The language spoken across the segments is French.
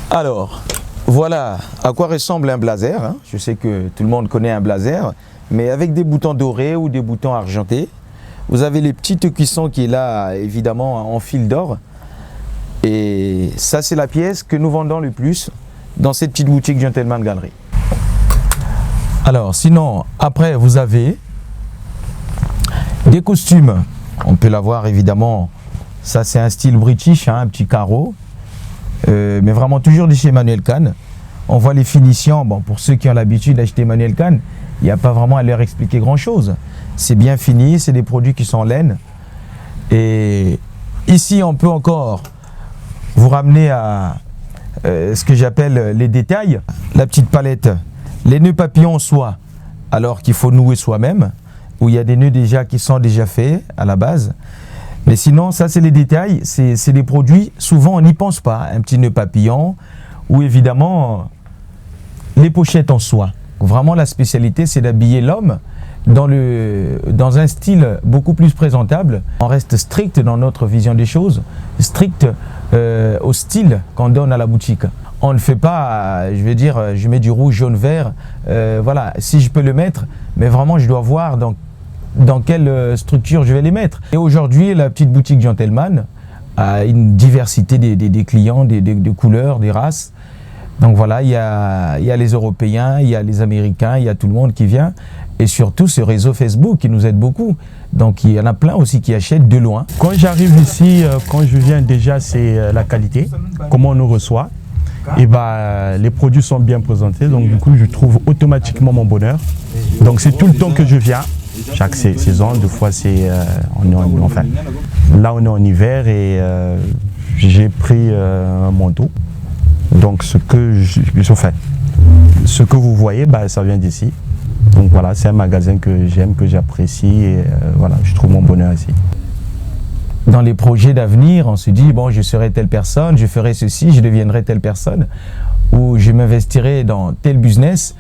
Alors, voilà à quoi ressemble un blazer. Hein. Je sais que tout le monde connaît un blazer, mais avec des boutons dorés ou des boutons argentés. Vous avez les petites cuissons qui est là, évidemment, en fil d'or. Et ça, c'est la pièce que nous vendons le plus dans cette petite boutique Gentleman Gallery. Alors, sinon, après, vous avez des costumes. On peut l'avoir, évidemment. Ça, c'est un style british, hein, un petit carreau. Mais vraiment toujours de chez Emmanuel Kahn. On voit les finitions. Bon, pour ceux qui ont l'habitude d'acheter Emmanuel Kahn, il n'y a pas vraiment à leur expliquer grand-chose. C'est bien fini, c'est des produits qui sont en laine. Et ici, on peut encore vous ramener à ce que j'appelle les détails. La petite palette, les nœuds papillons en soie, alors qu'il faut nouer soi-même, où il y a des nœuds déjà qui sont déjà faits à la base. Mais sinon, ça c'est les détails, c'est des produits, souvent on n'y pense pas. Un petit nœud papillon, ou évidemment les pochettes en soie. Vraiment la spécialité, c'est d'habiller l'homme dans un style beaucoup plus présentable. On reste strict dans notre vision des choses, strict au style qu'on donne à la boutique. On ne fait pas, je vais dire, je mets du rouge, jaune, vert, voilà, si je peux le mettre, mais vraiment je dois voir dans quelle structure je vais les mettre. Et aujourd'hui, la petite boutique Gentleman a une diversité des clients, des couleurs, des races. Donc voilà, il y a les Européens, il y a les Américains, il y a tout le monde qui vient. Et surtout ce réseau Facebook qui nous aide beaucoup. Donc il y en a plein aussi qui achètent de loin. Quand j'arrive ici, quand je viens déjà, c'est la qualité, comment on nous reçoit. Et les produits sont bien présentés, donc du coup je trouve automatiquement mon bonheur. Donc c'est tout le temps que je viens. Chaque saison, deux fois c'est enfin, là on est en hiver et j'ai pris un manteau. Donc ce que vous voyez, ça vient d'ici. Donc voilà, c'est un magasin que j'aime, que j'apprécie et voilà, je trouve mon bonheur ici. Dans les projets d'avenir, on se dit, bon, je serai telle personne, je ferai ceci, je deviendrai telle personne, ou je m'investirai dans tel business.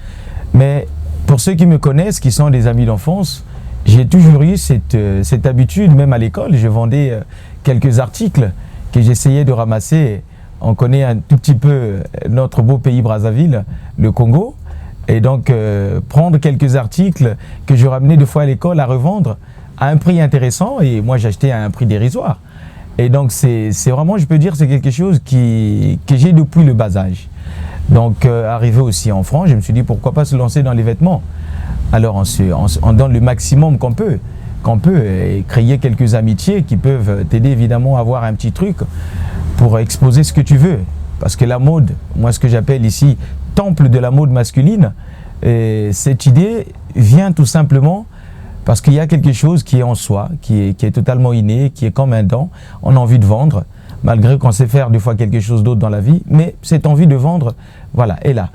Mais pour ceux qui me connaissent, qui sont des amis d'enfance, j'ai toujours eu cette habitude, même à l'école, je vendais quelques articles que j'essayais de ramasser. On connaît un tout petit peu notre beau pays Brazzaville, le Congo. Et donc, prendre quelques articles que je ramenais deux fois à l'école à revendre à un prix intéressant. Et moi, j'achetais à un prix dérisoire. Et donc, c'est vraiment, je peux dire, c'est quelque chose que j'ai depuis le bas âge. Donc, arrivé aussi en France, je me suis dit, pourquoi pas se lancer dans les vêtements. Alors, on donne le maximum qu'on peut, et créer quelques amitiés qui peuvent t'aider évidemment à avoir un petit truc pour exposer ce que tu veux. Parce que la mode, moi, ce que j'appelle ici, temple de la mode masculine, et cette idée vient tout simplement parce qu'il y a quelque chose qui est en soi, qui est totalement inné, qui est comme un don. On a envie de vendre, malgré qu'on sait faire des fois quelque chose d'autre dans la vie, mais cette envie de vendre, voilà, est là.